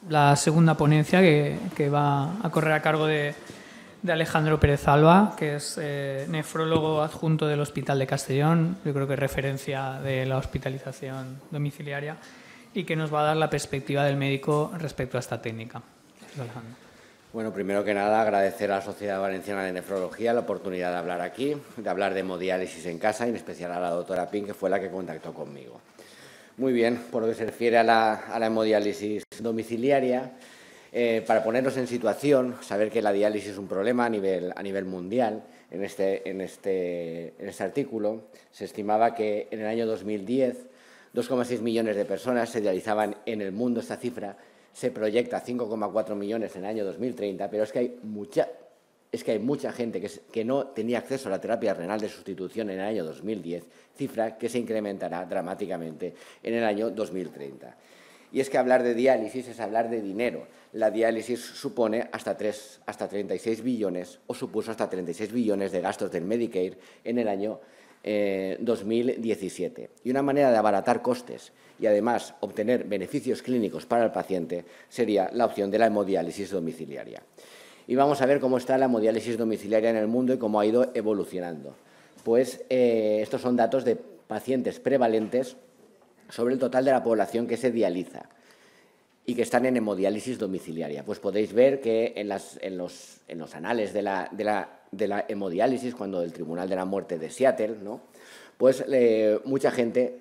la segunda ponencia que va a correr a cargo de Alejandro Pérez Alba, que es nefrólogo adjunto del Hospital de Castellón, yo creo que es referencia de la hospitalización domiciliaria, y que nos va a dar la perspectiva del médico respecto a esta técnica. Alejandro. Bueno, primero que nada, agradecer a la Sociedad Valenciana de Nefrología la oportunidad de hablar aquí, de hablar de hemodiálisis en casa, y en especial a la doctora Pin, que fue la que contactó conmigo. Muy bien, por lo que se refiere a la hemodiálisis domiciliaria, para ponernos en situación, saber que la diálisis es un problema a nivel mundial. En este artículo se estimaba que en el año 2010 2,6 millones de personas se dializaban en el mundo. Esta cifra se proyecta a 5,4 millones en el año 2030, pero es que hay mucha gente que no tenía acceso a la terapia renal de sustitución en el año 2010, cifra que se incrementará dramáticamente en el año 2030. Y es que hablar de diálisis es hablar de dinero. La diálisis supone hasta 36 billones, o supuso hasta 36 billones de gastos del Medicare en el año 2017. Y una manera de abaratar costes y, además, obtener beneficios clínicos para el paciente sería la opción de la hemodiálisis domiciliaria. Y vamos a ver cómo está la hemodiálisis domiciliaria en el mundo y cómo ha ido evolucionando. Pues estos son datos de pacientes prevalentes sobre el total de la población que se dializa y que están en hemodiálisis domiciliaria. Pues podéis ver que en los anales de la hemodiálisis, cuando el Tribunal de la Muerte de Seattle, ¿no?, pues mucha gente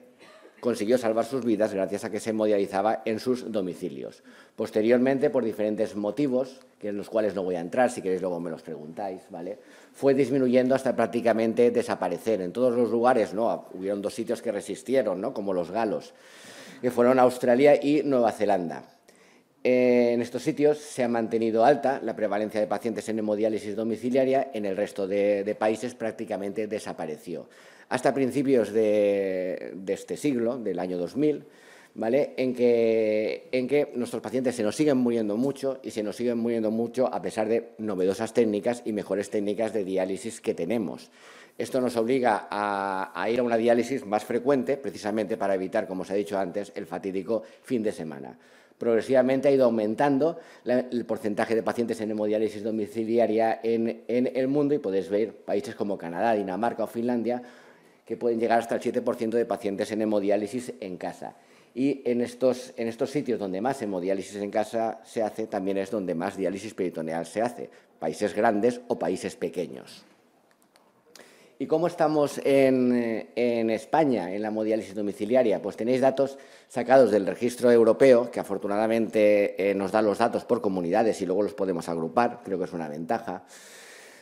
consiguió salvar sus vidas gracias a que se hemodializaba en sus domicilios. Posteriormente, por diferentes motivos, que en los cuales no voy a entrar, si queréis luego me los preguntáis, ¿vale?, fue disminuyendo hasta prácticamente desaparecer. En todos los lugares, ¿no?, hubieron 2 sitios que resistieron, ¿no?, como los galos, que fueron Australia y Nueva Zelanda. En estos sitios se ha mantenido alta la prevalencia de pacientes en hemodiálisis domiciliaria. En el resto de países prácticamente desapareció. Hasta principios de este siglo, del año 2000, ¿vale?, en que nuestros pacientes se nos siguen muriendo mucho, y se nos siguen muriendo mucho a pesar de novedosas técnicas y mejores técnicas de diálisis que tenemos. Esto nos obliga a ir a una diálisis más frecuente, precisamente para evitar, como os he dicho antes, el fatídico fin de semana. Progresivamente ha ido aumentando el porcentaje de pacientes en hemodiálisis domiciliaria en el mundo, y podéis ver países como Canadá, Dinamarca o Finlandia que pueden llegar hasta el 7% de pacientes en hemodiálisis en casa. Y en estos sitios donde más hemodiálisis en casa se hace, también es donde más diálisis peritoneal se hace, países grandes o países pequeños. ¿Y cómo estamos en España en la hemodiálisis domiciliaria? Pues tenéis datos sacados del registro europeo, que afortunadamente nos da los datos por comunidades y luego los podemos agrupar, creo que es una ventaja,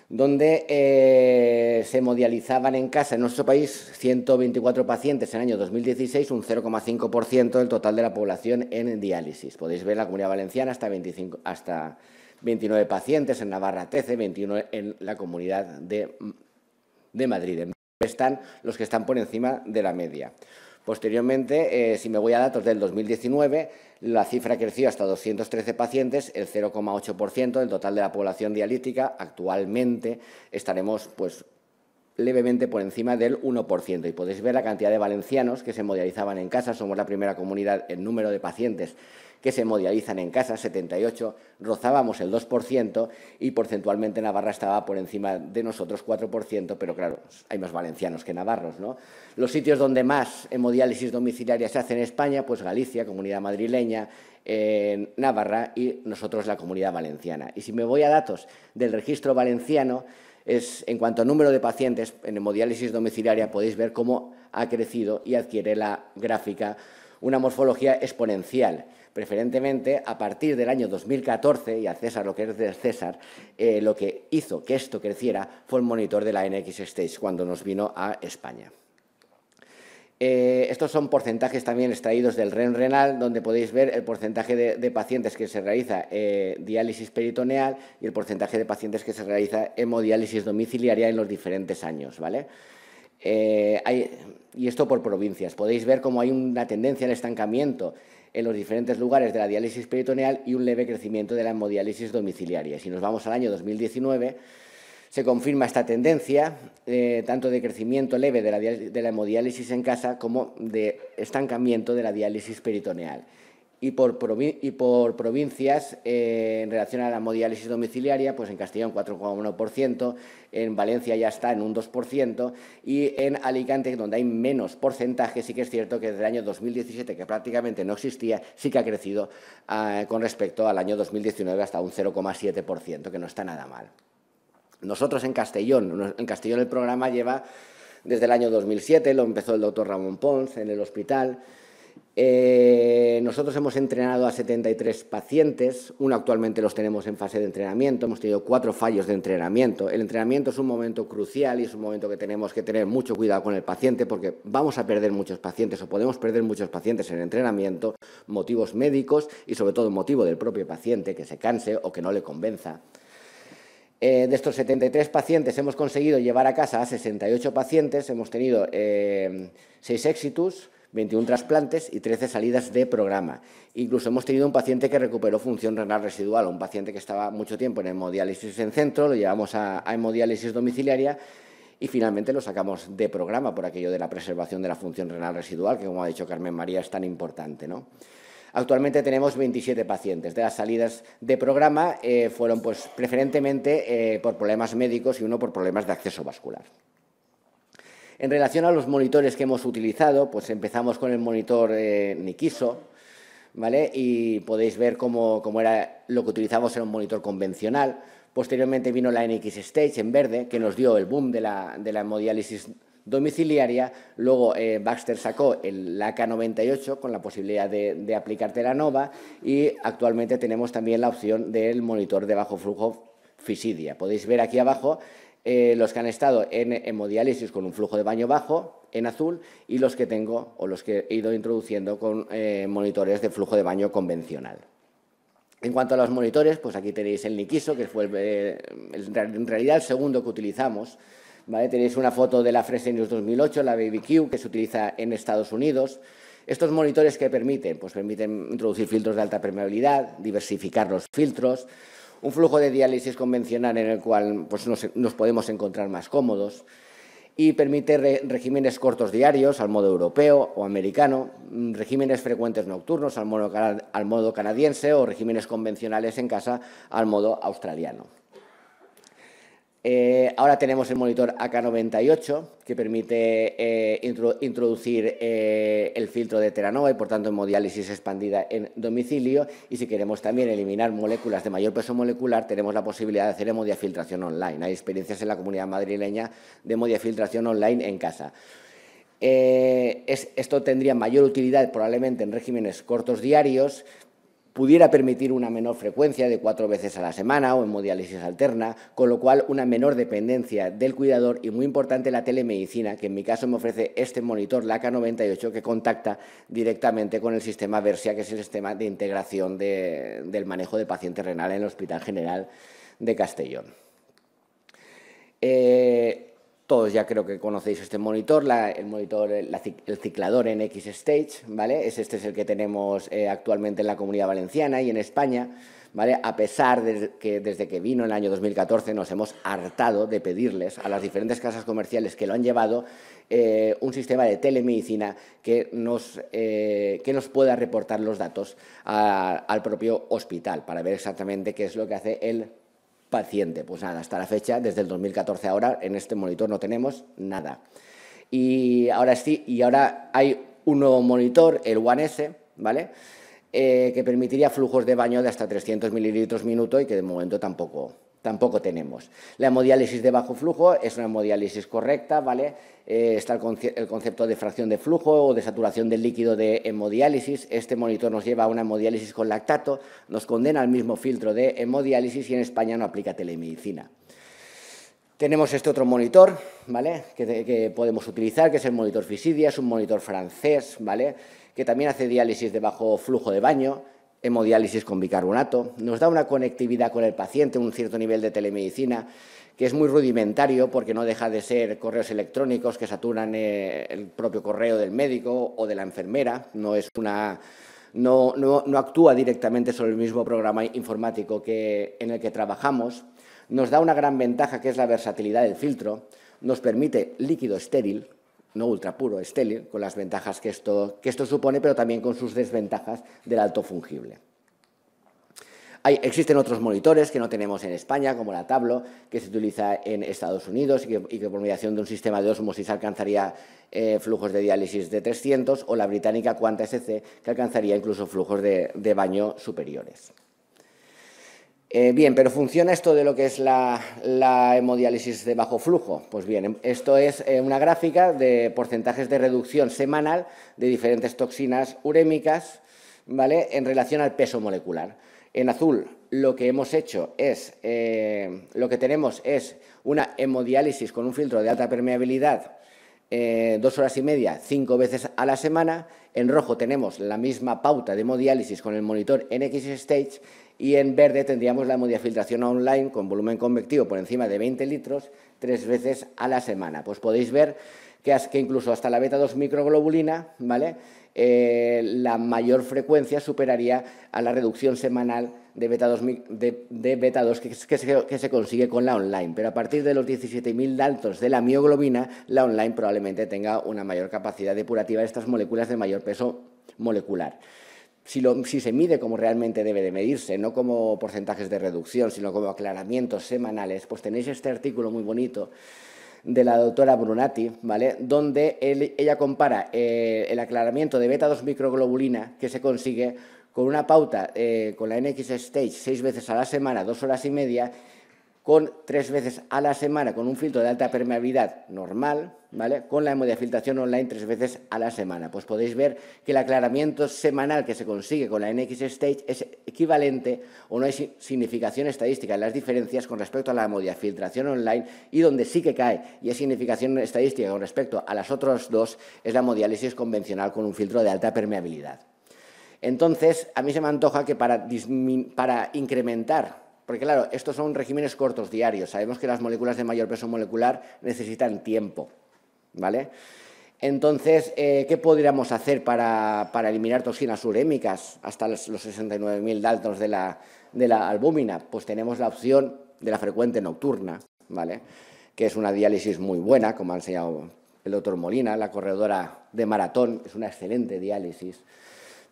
donde se hemodializaban en casa en nuestro país 124 pacientes en el año 2016, un 0,5% del total de la población en diálisis. Podéis ver en la Comunidad Valenciana hasta 29 pacientes, en Navarra 13, 21 en la Comunidad de Madrid. Están los que están por encima de la media. Posteriormente, si me voy a datos del 2019, la cifra creció hasta 213 pacientes, el 0,8% del total de la población dialítica. Actualmente estaremos pues levemente por encima del 1%. Y podéis ver la cantidad de valencianos que se hemodializaban en casa. Somos la primera comunidad en número de pacientes que se hemodializan en casa, 78, rozábamos el 2%, y porcentualmente Navarra estaba por encima de nosotros, 4%, pero claro, hay más valencianos que navarros, ¿no? Los sitios donde más hemodiálisis domiciliaria se hace en España, pues Galicia, Comunidad Madrileña, Navarra, y nosotros la Comunidad Valenciana. Y si me voy a datos del registro valenciano, en cuanto a número de pacientes en hemodiálisis domiciliaria, podéis ver cómo ha crecido y adquiere la gráfica una morfología exponencial. Preferentemente, a partir del año 2014, y a César lo que es del César, lo que hizo que esto creciera fue el monitor de la NX Stage cuando nos vino a España. Estos son porcentajes también extraídos del REN renal, donde podéis ver el porcentaje de pacientes que se realiza diálisis peritoneal y el porcentaje de pacientes que se realiza hemodiálisis domiciliaria en los diferentes años, ¿vale? Y esto por provincias. Podéis ver cómo hay una tendencia al estancamiento en los diferentes lugares de la diálisis peritoneal y un leve crecimiento de la hemodiálisis domiciliaria. Si nos vamos al año 2019, se confirma esta tendencia, tanto de crecimiento leve de la hemodiálisis en casa como de estancamiento de la diálisis peritoneal. Y por provincias, en relación a la hemodiálisis domiciliaria, pues en Castellón 4,1%, en Valencia ya está en un 2%, y en Alicante, donde hay menos porcentaje, sí que es cierto que desde el año 2017, que prácticamente no existía, sí que ha crecido con respecto al año 2019 hasta un 0,7%, que no está nada mal. Nosotros en Castellón el programa lleva desde el año 2007, lo empezó el doctor Ramón Pons en el hospital. Nosotros hemos entrenado a 73 pacientes, actualmente los tenemos en fase de entrenamiento, hemos tenido 4 fallos de entrenamiento. El entrenamiento es un momento crucial y es un momento que tenemos que tener mucho cuidado con el paciente porque vamos a perder muchos pacientes o podemos perder muchos pacientes en el entrenamiento, motivos médicos y sobre todo motivo del propio paciente, que se canse o que no le convenza. De estos 73 pacientes hemos conseguido llevar a casa a 68 pacientes, hemos tenido 6 éxitos, 21 trasplantes y 13 salidas de programa. Incluso hemos tenido un paciente que recuperó función renal residual, un paciente que estaba mucho tiempo en hemodiálisis en centro, lo llevamos a hemodiálisis domiciliaria y finalmente lo sacamos de programa por aquello de la preservación de la función renal residual, que como ha dicho Carmen María es tan importante, ¿no? Actualmente tenemos 27 pacientes. De las salidas de programa fueron pues, preferentemente por problemas médicos y uno por problemas de acceso vascular. En relación a los monitores que hemos utilizado, pues empezamos con el monitor Nikiso, ¿vale? Y podéis ver cómo era lo que utilizamos, era un monitor convencional. Posteriormente vino la NX Stage en verde, que nos dio el boom de la hemodiálisis domiciliaria. Luego Baxter sacó el AK98 con la posibilidad de aplicar Teranova y actualmente tenemos también la opción del monitor de bajo flujo Fisidia. Podéis ver aquí abajo los que han estado en hemodiálisis con un flujo de baño bajo en azul y los que tengo o los que he ido introduciendo con monitores de flujo de baño convencional. En cuanto a los monitores, pues aquí tenéis el Nikiso, que fue en realidad el segundo que utilizamos. ¿Vale? Tenéis una foto de la Fresenius 2008, la BabyQ, que se utiliza en Estados Unidos. Estos monitores que permiten, pues permiten introducir filtros de alta permeabilidad, diversificar los filtros, un flujo de diálisis convencional en el cual pues, nos podemos encontrar más cómodos y permite regímenes cortos diarios al modo europeo o americano, regímenes frecuentes nocturnos al modo canadiense o regímenes convencionales en casa al modo australiano. Ahora tenemos el monitor AK98 que permite introducir el filtro de Teranova y por tanto hemodiálisis expandida en domicilio y si queremos también eliminar moléculas de mayor peso molecular tenemos la posibilidad de hacer hemodiafiltración online. Hay experiencias en la comunidad madrileña de hemodiafiltración online en casa. Esto tendría mayor utilidad probablemente en regímenes cortos diarios, pudiera permitir una menor frecuencia de 4 veces a la semana o hemodiálisis alterna, con lo cual una menor dependencia del cuidador y muy importante la telemedicina, que en mi caso me ofrece este monitor, la AK98, que contacta directamente con el sistema Versia, que es el sistema de integración del manejo de paciente renal en el Hospital General de Castellón. Todos ya creo que conocéis este monitor, el ciclador NX Stage, ¿vale? Este es el que tenemos actualmente en la Comunidad Valenciana y en España, ¿vale? A pesar de que desde que vino en el año 2014 nos hemos hartado de pedirles a las diferentes casas comerciales que lo han llevado un sistema de telemedicina que nos pueda reportar los datos al propio hospital para ver exactamente qué es lo que hace el paciente. Pues nada, hasta la fecha, desde el 2014 ahora, en este monitor no tenemos nada. Y ahora sí, ahora hay un nuevo monitor, el One S, ¿vale? Que permitiría flujos de baño de hasta 300 mililitros minuto y que de momento tampoco tenemos. La hemodiálisis de bajo flujo es una hemodiálisis correcta, ¿vale? Está el concepto de fracción de flujo o de saturación del líquido de hemodiálisis. Este monitor nos lleva a una hemodiálisis con lactato, nos condena al mismo filtro de hemodiálisis y en España no aplica telemedicina. Tenemos este otro monitor, ¿vale? Que podemos utilizar, que es el monitor Fisidia, es un monitor francés, ¿vale? Que también hace diálisis de bajo flujo de baño, hemodiálisis con bicarbonato, nos da una conectividad con el paciente, un cierto nivel de telemedicina, que es muy rudimentario porque no deja de ser correos electrónicos que saturan el propio correo del médico o de la enfermera, no actúa directamente sobre el mismo programa informático en el que trabajamos. Nos da una gran ventaja que es la versatilidad del filtro, nos permite líquido estéril, no ultra puro, estéril, con las ventajas que esto supone, pero también con sus desventajas del alto fungible. Existen otros monitores que no tenemos en España, como la Tablo, que se utiliza en Estados Unidos y que por mediación de un sistema de ósmosis alcanzaría flujos de diálisis de 300, o la británica Quanta SC, que alcanzaría incluso flujos de baño superiores. Bien, pero ¿funciona esto de lo que es la hemodiálisis de bajo flujo? Pues bien, esto es una gráfica de porcentajes de reducción semanal de diferentes toxinas urémicas, ¿vale?, en relación al peso molecular. En azul lo que hemos hecho es, lo que tenemos es una hemodiálisis con un filtro de alta permeabilidad 2 horas y media, 5 veces a la semana. En rojo tenemos la misma pauta de hemodiálisis con el monitor NX Stage y en verde tendríamos la hemodiafiltración online con volumen convectivo por encima de 20 litros 3 veces a la semana. Pues podéis ver que incluso hasta la beta-2 microglobulina, ¿vale?, la mayor frecuencia superaría a la reducción semanal de beta-2 que se consigue con la online, pero a partir de los 17.000 daltons de la mioglobina, la online probablemente tenga una mayor capacidad depurativa de estas moléculas de mayor peso molecular. Si se mide como realmente debe de medirse, no como porcentajes de reducción, sino como aclaramientos semanales, pues tenéis este artículo muy bonito de la doctora Brunati, ¿vale?, donde ella compara el aclaramiento de beta-2 microglobulina que se consigue con una pauta con la NX Stage 6 veces a la semana, 2 horas y media, con 3 veces a la semana con un filtro de alta permeabilidad normal, ¿vale?, con la hemodiafiltración online 3 veces a la semana. Pues podéis ver que el aclaramiento semanal que se consigue con la NX Stage es equivalente o no hay significación estadística en las diferencias con respecto a la hemodiafiltración online, y donde sí que cae y hay significación estadística con respecto a las otras dos es la hemodiálisis convencional con un filtro de alta permeabilidad. Entonces, a mí se me antoja que para incrementar, porque claro, estos son regímenes cortos diarios, sabemos que las moléculas de mayor peso molecular necesitan tiempo, ¿vale? Entonces, ¿qué podríamos hacer para eliminar toxinas urémicas hasta los 69.000 daltons de la albúmina? Pues tenemos la opción de la frecuente nocturna, ¿vale?, que es una diálisis muy buena, como ha enseñado el doctor Molina, la corredora de maratón, es una excelente diálisis.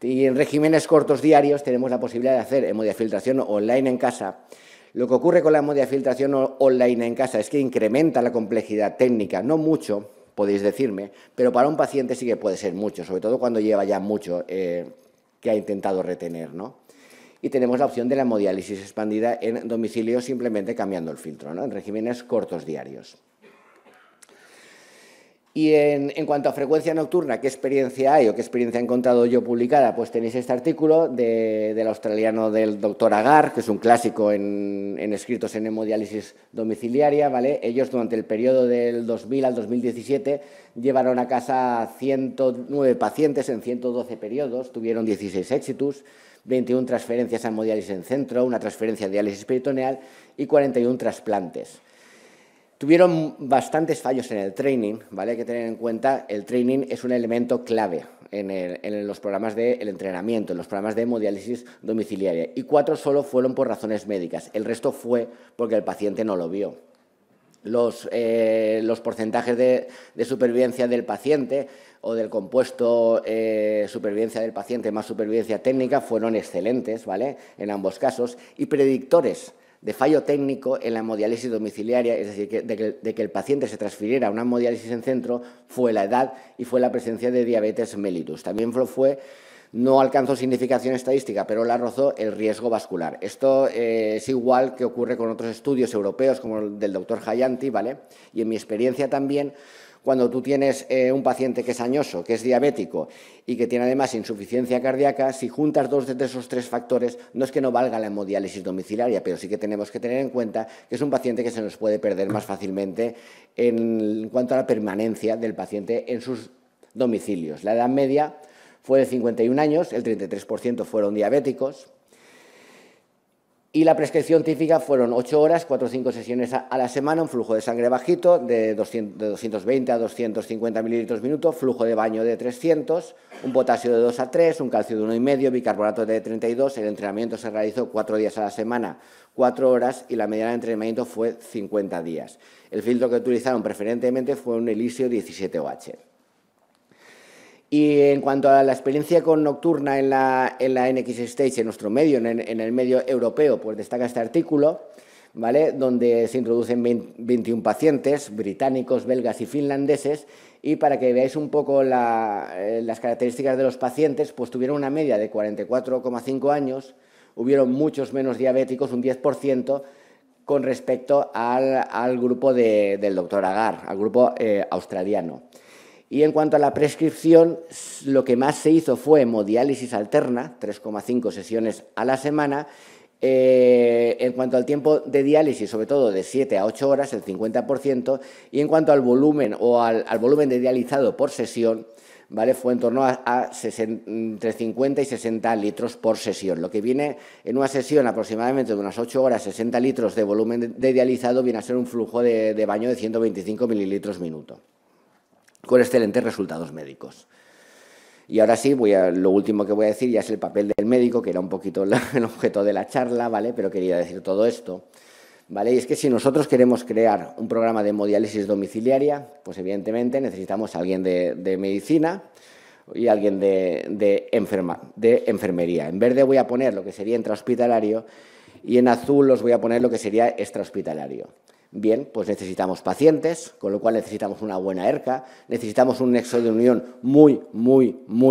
Y en regímenes cortos diarios tenemos la posibilidad de hacer hemodiafiltración online en casa. Lo que ocurre con la hemodiafiltración online en casa es que incrementa la complejidad técnica, no mucho, podéis decirme, pero para un paciente sí que puede ser mucho, sobre todo cuando lleva ya mucho que ha intentado retener, ¿no? Y tenemos la opción de la hemodiálisis expandida en domicilio simplemente cambiando el filtro, ¿no?, en regímenes cortos diarios. Y en cuanto a frecuencia nocturna, ¿qué experiencia hay o qué experiencia he encontrado yo publicada? Pues tenéis este artículo del australiano del doctor Agar, que es un clásico en escritos en hemodiálisis domiciliaria, ¿vale? Ellos durante el periodo del 2000 al 2017 llevaron a casa 109 pacientes en 112 periodos, tuvieron 16 éxitos, 21 transferencias a hemodiálisis en centro, una transferencia a diálisis peritoneal y 41 trasplantes. Tuvieron bastantes fallos en el training, ¿vale? Hay que tener en cuenta, el training es un elemento clave en los programas de entrenamiento, en los programas de hemodiálisis domiciliaria, y 4 solo fueron por razones médicas, el resto fue porque el paciente no lo vio. Los porcentajes de supervivencia del paciente o del compuesto supervivencia del paciente más supervivencia técnica fueron excelentes, ¿vale?, en ambos casos, y predictores de fallo técnico en la hemodiálisis domiciliaria, es decir, de que el paciente se transfiriera a una hemodiálisis en centro, fue la edad y fue la presencia de diabetes mellitus. También no alcanzó significación estadística, pero la rozó el riesgo vascular. Esto es igual que ocurre con otros estudios europeos, como el del doctor Hayanti, ¿vale? Y en mi experiencia también, cuando tú tienes un paciente que es añoso, que es diabético y que tiene además insuficiencia cardíaca, si juntas 2 de esos 3 factores, no es que no valga la hemodiálisis domiciliaria, pero sí que tenemos que tener en cuenta que es un paciente que se nos puede perder más fácilmente en cuanto a la permanencia del paciente en sus domicilios. La edad media fue de 51 años, el 33% fueron diabéticos. Y la prescripción típica fueron 8 horas, 4 o 5 sesiones a la semana, un flujo de sangre bajito de 220 a 250 mililitros minuto, flujo de baño de 300, un potasio de 2 a 3, un calcio de 1,5, bicarbonato de 32. El entrenamiento se realizó 4 días a la semana, 4 horas, y la mediana de entrenamiento fue 50 días. El filtro que utilizaron preferentemente fue un Elisio 17OH. Y en cuanto a la experiencia con nocturna en la NX Stage, en nuestro medio, en el medio europeo, pues destaca este artículo, ¿vale?, donde se introducen 21 pacientes británicos, belgas y finlandeses, y para que veáis un poco las características de los pacientes, pues tuvieron una media de 44,5 años, hubieron muchos menos diabéticos, un 10%, con respecto al grupo del doctor Agar, al grupo australiano. Y en cuanto a la prescripción, lo que más se hizo fue hemodiálisis alterna, 3,5 sesiones a la semana. En cuanto al tiempo de diálisis, sobre todo de 7 a 8 horas, el 50%. Y en cuanto al volumen o al volumen de dializado por sesión, ¿vale?, fue en torno a entre 50 y 60 litros por sesión. Lo que viene en una sesión aproximadamente de unas 8 horas, 60 litros de volumen de dializado, viene a ser un flujo de baño de 125 mililitros minuto, con excelentes resultados médicos. Y ahora sí, lo último que voy a decir ya es el papel del médico, que era un poquito el objeto de la charla, ¿vale?, pero quería decir todo esto, ¿vale? Y es que si nosotros queremos crear un programa de hemodiálisis domiciliaria, pues evidentemente necesitamos a alguien de medicina y alguien de enfermería. En verde voy a poner lo que sería intrahospitalario y en azul os voy a poner lo que sería extrahospitalario. Bien, pues necesitamos pacientes, con lo cual necesitamos una buena ERCA, necesitamos un nexo de unión muy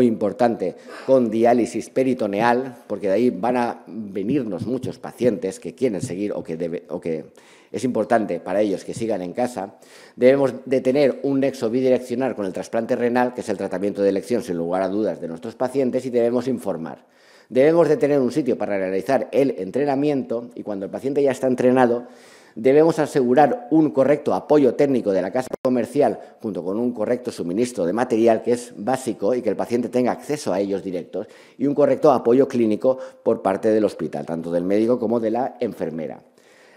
importante con diálisis peritoneal, porque de ahí van a venirnos muchos pacientes que quieren seguir o que es importante para ellos que sigan en casa. Debemos de tener un nexo bidireccional con el trasplante renal, que es el tratamiento de elección, sin lugar a dudas, de nuestros pacientes, y debemos informar. Debemos de tener un sitio para realizar el entrenamiento, y cuando el paciente ya está entrenado, debemos asegurar un correcto apoyo técnico de la casa comercial junto con un correcto suministro de material, que es básico, y que el paciente tenga acceso a ellos directos, y un correcto apoyo clínico por parte del hospital, tanto del médico como de la enfermera.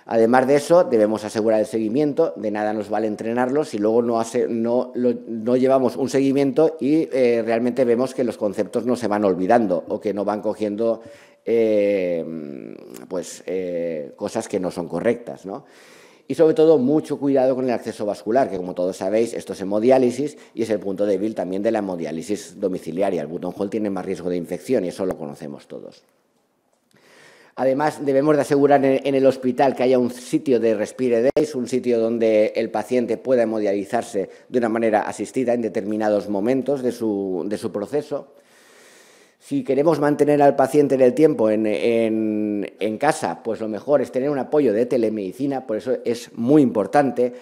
Además de eso, debemos asegurar el seguimiento. De nada nos vale entrenarlos si luego no llevamos un seguimiento y realmente vemos que los conceptos no se van olvidando o que no van cogiendo cosas que no son correctas, ¿no? Y sobre todo, mucho cuidado con el acceso vascular, que como todos sabéis, esto es hemodiálisis y es el punto débil también de la hemodiálisis domiciliaria. El buttonhole tiene más riesgo de infección y eso lo conocemos todos. Además, debemos de asegurar en el hospital que haya un sitio de Respire Days, un sitio donde el paciente pueda hemodializarse de una manera asistida en determinados momentos de su proceso. Si queremos mantener al paciente en el tiempo en casa, pues lo mejor es tener un apoyo de telemedicina, por eso es muy importante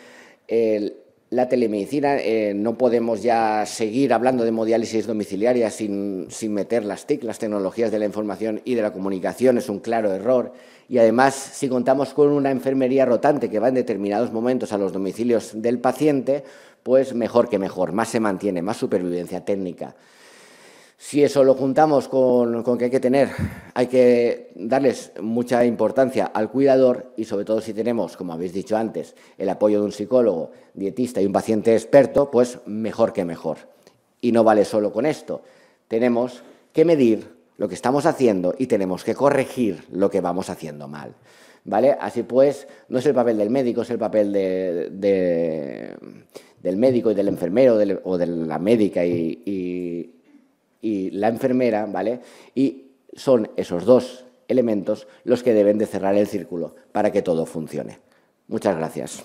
la telemedicina. No podemos ya seguir hablando de hemodiálisis domiciliaria sin meter las TIC, las tecnologías de la información y de la comunicación. Es un claro error. Y además, si contamos con una enfermería rotante que va en determinados momentos a los domicilios del paciente, pues mejor que mejor, más se mantiene, más supervivencia técnica. Si eso lo juntamos con que hay que darles mucha importancia al cuidador, y sobre todo si tenemos, como habéis dicho antes, el apoyo de un psicólogo, dietista y un paciente experto, pues mejor que mejor. Y no vale solo con esto. Tenemos que medir lo que estamos haciendo y tenemos que corregir lo que vamos haciendo mal, ¿vale? Así pues, no es el papel del médico, es el papel del médico y del enfermero o de la médica y la enfermera, ¿vale? Y son esos dos elementos los que deben de cerrar el círculo para que todo funcione. Muchas gracias.